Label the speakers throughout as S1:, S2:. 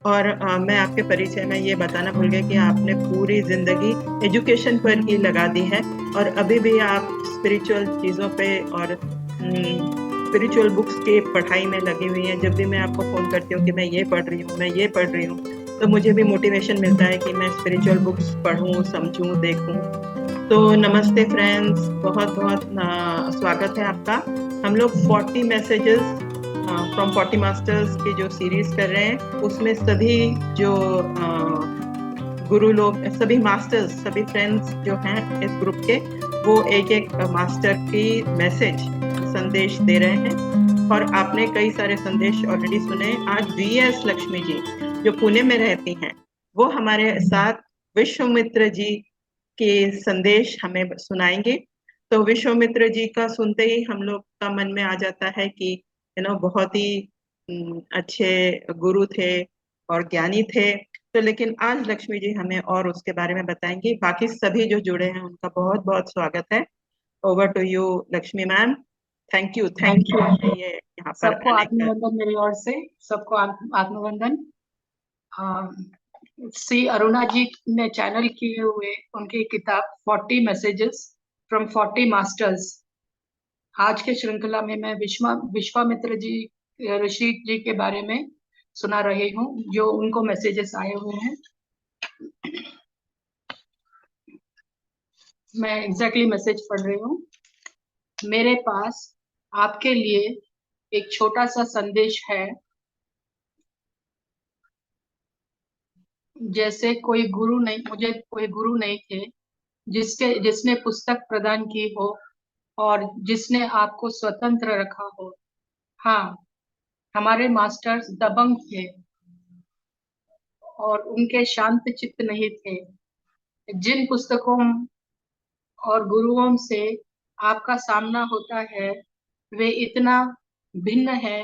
S1: और मैं आपके परिचय में ये बताना भूल गया कि आपने पूरी जिंदगी एजुकेशन पर ही लगा दी है और अभी भी आप स्पिरिचुअल चीज़ों पे और स्पिरिचुअल बुक्स के पढ़ाई में लगी हुई हैं। जब भी मैं आपको फ़ोन करती हूँ कि मैं ये पढ़ रही हूँ, मैं ये पढ़ रही हूँ, तो मुझे भी मोटिवेशन मिलता है कि मैं स्पिरिचुअल बुक्स पढ़ूँ, समझूँ, देखूँ। तो नमस्ते फ्रेंड्स, बहुत बहुत स्वागत है आपका। हम लोग 40 मैसेजेस फ्रॉम 40 मास्टर्स की जो सीरीज कर रहे हैं, उसमें सभी जो गुरु लोग, सभी मास्टर्स, सभी फ्रेंड्स जो हैं इस ग्रुप के, वो एक एक मास्टर की मैसेज, संदेश दे रहे हैं। और आपने कई सारे संदेश ऑलरेडी सुने। आज वीएस लक्ष्मी जी जो पुणे में रहती हैं, वो हमारे साथ विश्वामित्र जी के संदेश हमें सुनाएंगे। तो विश्वामित्र जी का सुनते ही हम लोग का मन में आ जाता है कि बहुत ही अच्छे गुरु थे और ज्ञानी थे। तो लेकिन आज लक्ष्मी जी हमें और उसके बारे में बताएंगी। बाकी सभी जो जुड़े हैं उनका बहुत बहुत स्वागत है। Over to you Lakshmi ma'am. Thank you ये यहाँ पर
S2: सबको
S1: आने का।
S2: आत्मवंदन मेरी ओर से। सबको आत्मवंदन। श्री अरुणा जी ने चैनल किए हुए उनकी किताब 40 मैसेजेस फ्रॉम 40 मास्टर्स, आज के श्रृंखला में मैं विश्वामित्र जी, ऋषि जी के बारे में सुना रही हूँ, जो उनको मैसेजेस आए हुए हैं। मैं एग्जैक्टली मैसेज पढ़ रही हूँ। मेरे पास आपके लिए एक छोटा सा संदेश है। जैसे मुझे कोई गुरु नहीं थे जिसने पुस्तक प्रदान की हो और जिसने आपको स्वतंत्र रखा हो। हाँ, हमारे मास्टर्स दबंग थे और उनके शांत चित्त नहीं थे। जिन पुस्तकों और गुरुओं से आपका सामना होता है वे इतना भिन्न है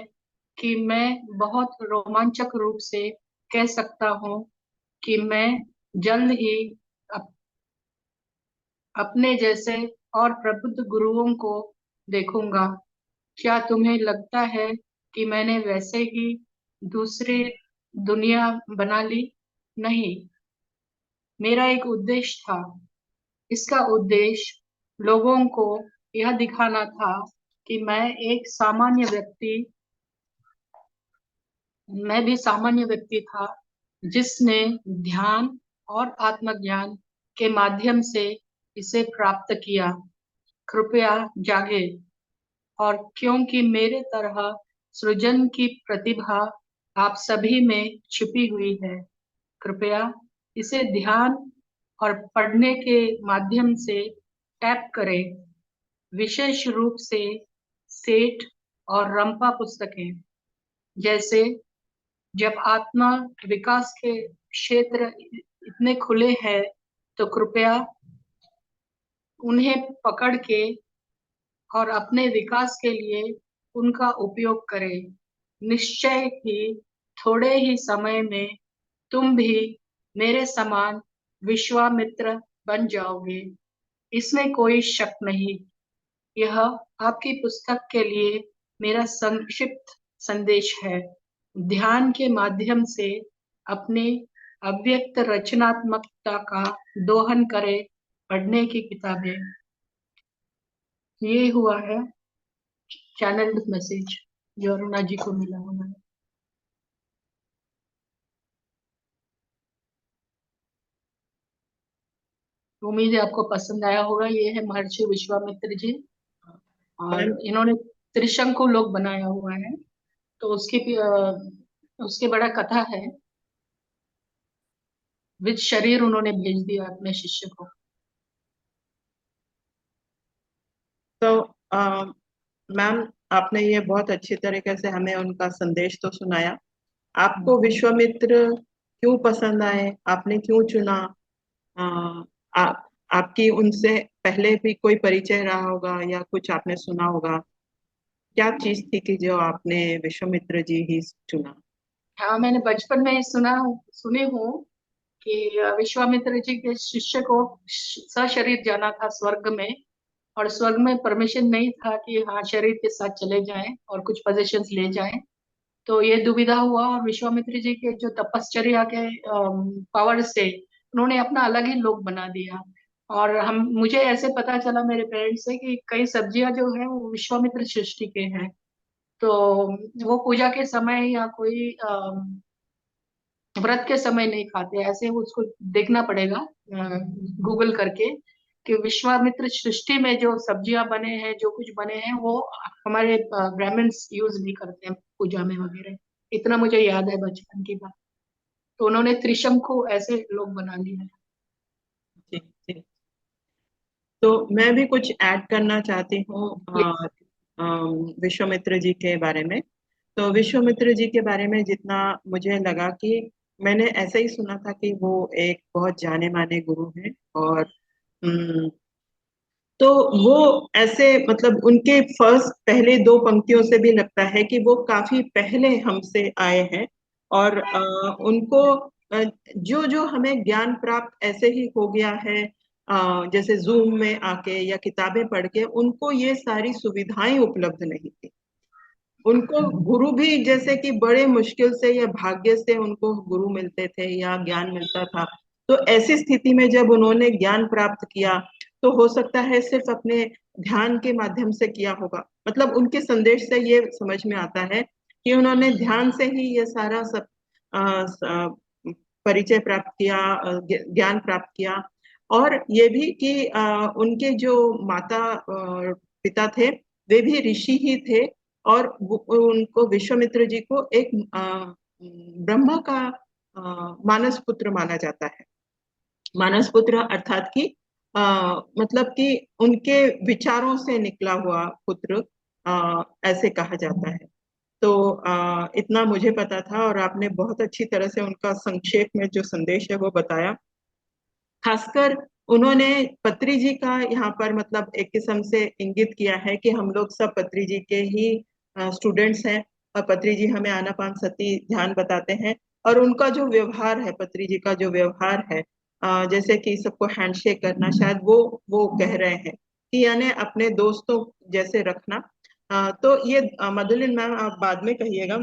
S2: कि मैं बहुत रोमांचक रूप से कह सकता हूँ कि मैं जल्द ही अपने जैसे और प्रबुद्ध गुरुओं को देखूंगा। क्या तुम्हें लगता है कि मैंने वैसे ही दूसरी दुनिया बना ली? नहीं, मेरा एक उद्देश्य था। इसका उद्देश्य लोगों को यह दिखाना था कि मैं भी सामान्य व्यक्ति था जिसने ध्यान और आत्मज्ञान के माध्यम से इसे प्राप्त किया। कृपया जागे, और क्योंकि मेरे तरह सृजन की प्रतिभा आप सभी में छिपी हुई है, कृपया इसे ध्यान और पढ़ने के माध्यम से टैप करें। विशेष रूप से सेठ और रंपा पुस्तकें, जैसे जब आत्मा विकास के क्षेत्र इतने खुले हैं तो कृपया उन्हें पकड़ के और अपने विकास के लिए उनका उपयोग करें। निश्चय ही थोड़े ही समय में तुम भी मेरे समान विश्वामित्र बन जाओगे, इसमें कोई शक नहीं। यह आपकी पुस्तक के लिए मेरा संक्षिप्त संदेश है। ध्यान के माध्यम से अपने अव्यक्त रचनात्मकता का दोहन करें। पढ़ने की किताबें। ये हुआ है चैनल मैसेज जो अरुणा जी को मिला हुआ है। उम्मीद है आपको पसंद आया होगा। ये है महर्षि विश्वामित्र जी,
S1: मैम,
S2: और इन्होंने त्रिशंकु लोक बनाया हुआ है, तो उसकी बड़ा कथा है। विद शरीर उन्होंने भेज दिया अपने शिष्य को।
S1: तो मैम, आपने ये बहुत अच्छी तरीके से हमें उनका संदेश तो सुनाया। आपको विश्वामित्र क्यों पसंद आए, आपने क्यों चुना? अ, आ, आपकी उनसे पहले भी कोई परिचय रहा होगा या कुछ आपने सुना होगा? क्या चीज थी कि जो आपने विश्वामित्र जी ही चुना?
S2: हाँ, मैंने बचपन में सुनी हूँ कि विश्वामित्र जी के शिष्य को सशरीर जाना था स्वर्ग में, और स्वर्ग में परमिशन नहीं था कि हाँ शरीर के साथ चले जाएं और कुछ पोजीशंस ले जाएं। तो ये दुविधा हुआ, और विश्वामित्र जी के जो तपश्चर्या के पावर से उन्होंने अपना अलग ही लोक बना दिया। और हम मुझे ऐसे पता चला मेरे पेरेंट्स से कि कई सब्जियां जो है वो विश्वामित्र सृष्टि के हैं। तो वो पूजा के समय या कोई व्रत के समय नहीं खाते, ऐसे उसको देखना पड़ेगा गूगल करके कि विश्वामित्र सृष्टि में जो सब्जियां बने हैं, जो कुछ बने हैं, वो हमारे ब्राह्मण्स यूज नहीं करते हैं पूजा में वगैरह। इतना मुझे याद है बचपन की बात। तो उन्होंने त्रिशंकु ऐसे लोग बना लिए हैं।
S1: जी जी। तो मैं भी कुछ ऐड करना चाहती हूँ
S2: प्लीज।
S1: विश्वामित्र जी के बारे में। तो विश्वामित्र जी के बारे में जितना मुझे लगा कि मैंने ऐसे ही सुना था कि वो एक बहुत जाने माने गुरु हैं। और अम, तो वो ऐसे मतलब उनके फर्स्ट पहले दो पंक्तियों से भी लगता है कि वो काफी पहले हमसे आए हैं। और उनको जो जो हमें ज्ञान प्राप्त ऐसे ही हो गया है, जैसे जूम में आके या किताबें पढ़ के, उनको ये सारी सुविधाएं उपलब्ध नहीं थी। उनको गुरु भी जैसे कि बड़े मुश्किल से या भाग्य से उनको गुरु मिलते थे या ज्ञान मिलता था। तो ऐसी स्थिति में जब उन्होंने ज्ञान प्राप्त किया, तो हो सकता है सिर्फ अपने ध्यान के माध्यम से किया होगा। मतलब उनके संदेश से ये समझ में आता है कि उन्होंने ध्यान से ही ये सारा सब परिचय प्राप्त किया, ज्ञान प्राप्त किया। और ये भी कि उनके जो माता पिता थे, वे भी ऋषि ही थे। और उनको विश्वामित्र जी को एक ब्रह्मा का मानस पुत्र माना जाता है। मानस पुत्र अर्थात कि मतलब कि उनके विचारों से निकला हुआ पुत्र, ऐसे कहा जाता है। तो इतना मुझे पता था, और आपने बहुत अच्छी तरह से उनका संक्षेप में जो संदेश है वो बताया। खासकर उन्होंने पत्री जी का यहाँ पर मतलब एक किस्म से इंगित किया है कि हम लोग सब पत्री जी के ही स्टूडेंट्स हैं। और पत्री जी हमें आनापान सती ध्यान बताते हैं। और उनका जो व्यवहार है, पत्री जी का जो व्यवहार है, जैसे कि सबको हैंडशेक करना, शायद वो कह रहे हैं कि यानी अपने दोस्तों जैसे रखना। तो ये मधुलिन मैम आप बाद में कहिएगा।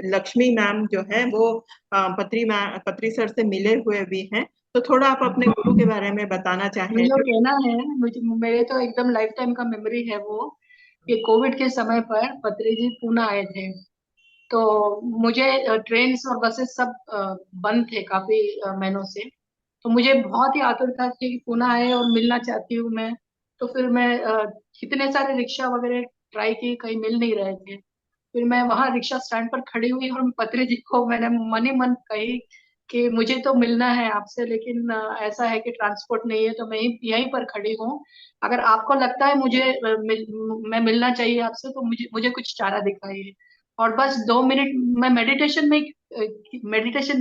S1: लक्ष्मी मैम जो है वो पत्री सर से मिले हुए भी हैं। तो थोड़ा आप अपने गुरु के बारे में बताना चाहें
S2: मुझे
S1: जो।
S2: कहना है, मुझे मेरे तो एकदम लाइफ टाइम का मेमोरी है वो, कि कोविड के समय पर पत्री जी पूना आए थे। तो मुझे ट्रेन और बसेस सब बंद थे काफी महीनों से। तो मुझे बहुत ही आतुरता थी कि पुनः आए और मिलना चाहती हूँ मैं। तो फिर मैं कितने सारे रिक्शा वगैरह ट्राई की, कहीं मिल नहीं रहे थे। फिर मैं वहां रिक्शा स्टैंड पर खड़ी हुई और पत्री जी को मैंने मन ही मन कही कि मुझे तो मिलना है आपसे, लेकिन ऐसा है कि ट्रांसपोर्ट नहीं है, तो मैं यहीं पर खड़ी हूँ। अगर आपको लगता है मुझे मैं मिलना चाहिए आपसे, तो मुझे कुछ चारा दिखाइए। और बस 2 मिनट मैं मेडिटेशन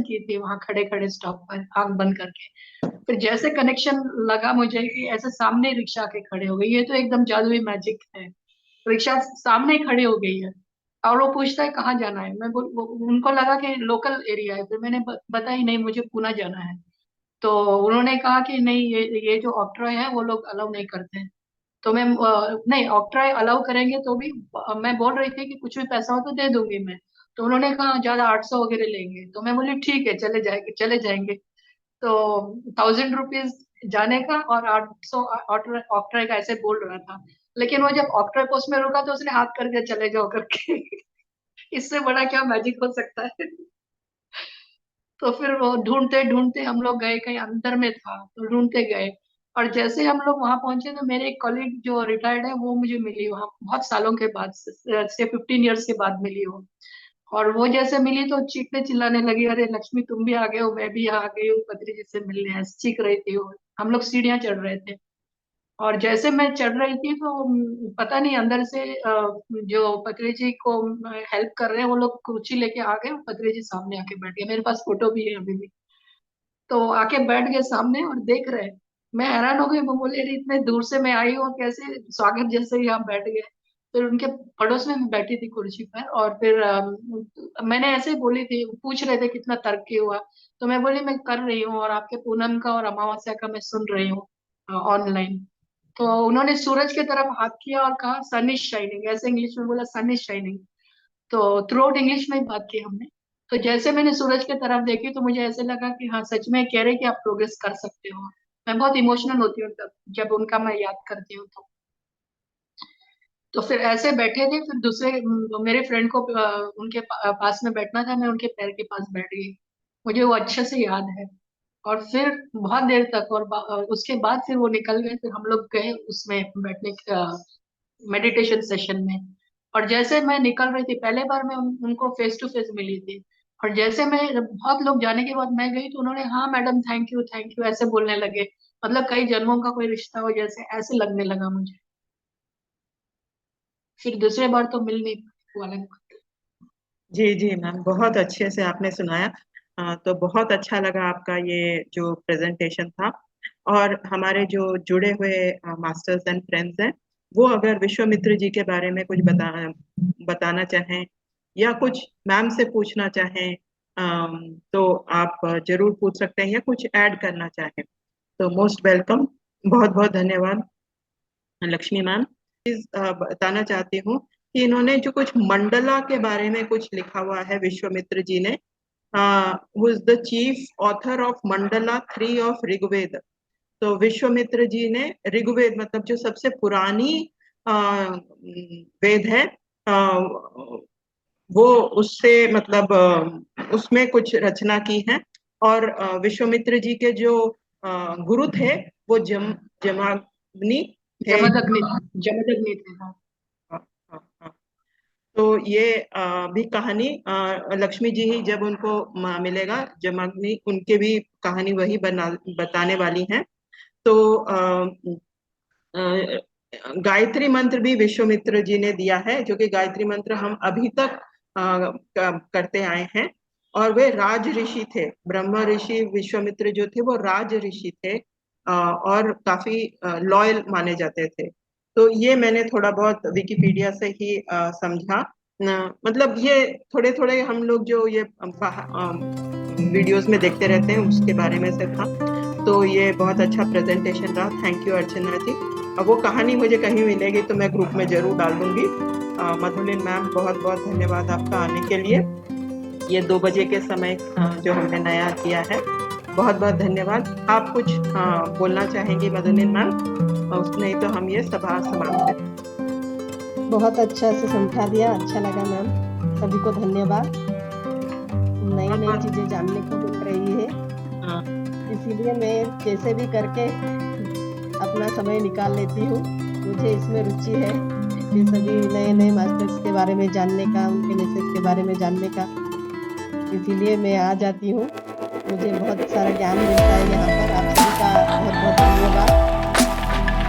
S2: की थी वहां खड़े खड़े स्टॉप पर आंख बंद करके। फिर जैसे कनेक्शन लगा मुझे कि ऐसे सामने रिक्शा के खड़े हो गई, ये तो एकदम जादुई मैजिक है। रिक्शा सामने ही खड़ी हो गई है, और वो पूछता है कहाँ जाना है। उनको लगा कि लोकल एरिया है, फिर मैंने बताई नहीं मुझे पूना जाना है। तो उन्होंने कहा कि नहीं, ये जो ऑक्ट्रॉय है वो लोग अलाउ नहीं करते हैं। तो मैं नहीं, ऑक्ट्रॉय अलाउ करेंगे तो भी मैं बोल रही थी कि कुछ भी पैसा हो तो दे दूंगी मैं। तो उन्होंने कहा ज्यादा 800 वगैरह लेंगे, तो मैं बोली ठीक है चले जाएंगे चले जाएंगे। तो 1000 रुपीज जाने का और 800 ऑक्ट्रॉय का ऐसे बोल रहा था। लेकिन वो जब ऑक्ट्रॉय पोस्ट में रुका तो उसने हाथ कर दिया चले जाओ करके। इससे बड़ा क्या मैजिक हो सकता है। तो फिर वो ढूंढते ढूंढते हम लोग गए, कहीं अंदर में था तो ढूंढते गए। और जैसे हम लोग वहां पहुंचे तो मेरे एक कॉलीग जो रिटायर्ड है वो मुझे मिली वहां बहुत सालों के बाद से 15 इयर्स के बाद मिली वो। और वो जैसे मिली तो चीखने चिल्लाने लगी, अरे लक्ष्मी तुम भी आ गए हो, मैं भी आ गई हूँ पत्री जी से मिलने, ऐसे चीख रही थी वो। हम लोग सीढ़ियां चढ़ रहे थे, और जैसे मैं चढ़ रही थी तो पता नहीं अंदर से जो पत्री जी को हेल्प कर रहे हैं वो लोग कुर्सी लेके आ गए और पत्री जी सामने आके बैठ गए। मेरे पास फोटो भी है अभी भी। तो आके बैठ गए सामने और देख रहे। मैं हैरान हो गई, मैं बोले अरे इतने दूर से मैं आई हूँ और कैसे स्वागत जैसे ही आप बैठ गए। फिर उनके पड़ोस में मैं बैठी थी कुर्सी पर, और फिर मैंने ऐसे ही बोली थी, पूछ रहे थे कितना तर्क हुआ। तो मैं बोली मैं कर रही हूँ, और आपके पूनम का और अमावस्या का मैं सुन रही हूँ ऑनलाइन। तो उन्होंने सूरज की तरफ हाथ किया और कहा सन इज शाइनिंग, ऐसे इंग्लिश में बोला सन इज शाइनिंग। तो थ्रू आउट इंग्लिश में ही बात की हमने। तो जैसे मैंने सूरज की तरफ देखी तो मुझे ऐसे लगा कि हाँ सच में कह रहे कि आप प्रोग्रेस कर सकते हो। मैं बहुत इमोशनल होती हूँ तब जब उनका मैं याद करती हूँ तो फिर ऐसे बैठे थे, फिर दूसरे मेरे फ्रेंड को उनके पास में बैठना था, मैं उनके पैर के पास बैठ गई। मुझे वो अच्छे से याद है। और फिर बहुत देर तक और उसके बाद फिर वो निकल गए, फिर हम लोग गए उसमें बैठने मेडिटेशन सेशन में। और जैसे मैं निकल रही थी, पहले बार मैं उनको फेस टू फेस मिली थी। और जैसे मैं बहुत लोग जाने के बाद मैं गई तो उन्होंने हाँ मैडम थैंक यू ऐसे बोलने लगे। मतलब कई जन्मों का कोई रिश्ता हो जैसे ऐसे लगने लगा मुझे। फिर दूसरे बार तो मिल नहीं हुआ लगभग।
S1: जी जी मैम, बहुत अच्छे से आपने सुनाया। तो बहुत अच्छा लगा आपका ये जो प्रेजेंटेशन था। और हमारे जो जुड़े हुए मास्टर्स एंड फ्रेंड्स हैं, वो अगर विश्वामित्र जी के बारे में कुछ बताना चाहें या कुछ मैम से पूछना चाहें, तो आप जरूर पूछ सकते हैं या कुछ ऐड करना चाहें तो मोस्ट वेलकम। बहुत बहुत धन्यवाद लक्ष्मी मैम। बताना चाहती हूँ कि इन्होंने जो कुछ मंडला के बारे में कुछ लिखा हुआ है विश्वामित्र जी ने, who is the chief author of mandala 3 of Rigveda. तो विश्वामित्र जी ने ऋग्वेद मतलब जो सबसे पुरानी वेद है, वो उससे मतलब उसमें कुछ रचना की है। और विश्वामित्र जी के जो गुरु थे वो जमाग्नि थे।
S2: जमदग्नि जमदग्नि थे हाँ।
S1: हाँ, हाँ, हाँ। तो ये भी कहानी लक्ष्मी जी ही जब उनको मिलेगा जमग्नि, उनके भी कहानी वही बताने वाली है। तो अ, गायत्री मंत्र भी विश्वामित्र जी ने दिया है, जो कि गायत्री मंत्र हम अभी तक करते आए हैं। और वे राज ऋषि थे, ब्रह्म ऋषि विश्वामित्र जो थे वो राज ऋषि थे, और काफी लॉयल माने जाते थे। तो ये मैंने थोड़ा बहुत विकिपीडिया से ही समझा। मतलब ये थोड़े थोड़े हम लोग जो ये वीडियोस में देखते रहते हैं उसके बारे में से था। तो ये बहुत अच्छा प्रेजेंटेशन रहा, थैंक यू अर्चना जी। अब वो कहानी मुझे कहीं मिलेगी तो मैं ग्रुप में जरूर डाल दूंगी। मधुलिन मैम, बहुत बहुत धन्यवाद आपका आने के लिए, ये 2 बजे के समय जो हमने नया किया है। बहुत बहुत धन्यवाद। आप कुछ बोलना चाहेंगी मधुलिन मैम? उस नहीं तो हम ये सभा समाप्त करें।
S3: बहुत अच्छा से समझा दिया, अच्छा लगा मैम। सभी को धन्यवाद। नई नई चीजें जानने को मिल रही है, इसीलिए मैं कैसे भी करके अपना समय निकाल लेती हूँ। मुझे इसमें रुचि है कि सभी नए नए मास्टर्स के बारे में जानने का, उनके मैसेज के बारे में जानने का, इसीलिए मैं आ जाती हूँ। मुझे बहुत सारा ज्ञान मिलता है यहाँ पर। आप सभी का बहुत बहुत धन्यवाद,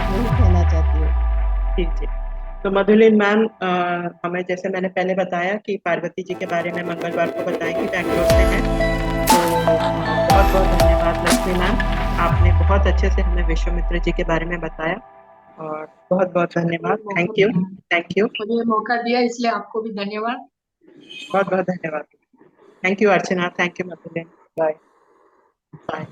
S3: यही कहना चाहती हूँ।
S1: ठीक ठीक। तो मधुलिन मैम, हमें जैसे मैंने पहले बताया कि पार्वती जी के बारे में मंगलवार को बताएंगी, बैंगलोर से हैं। तो बहुत बहुत धन्यवाद लक्ष्मी मैम, आपने बहुत अच्छे से हमें विश्वामित्र जी के बारे में बताया। और बहुत बहुत धन्यवाद, थैंक यू। थैंक यू,
S2: मुझे मौका दिया इसलिए आपको भी धन्यवाद।
S1: बहुत बहुत धन्यवाद। Thank you Archana, thank you Madhulin, bye bye.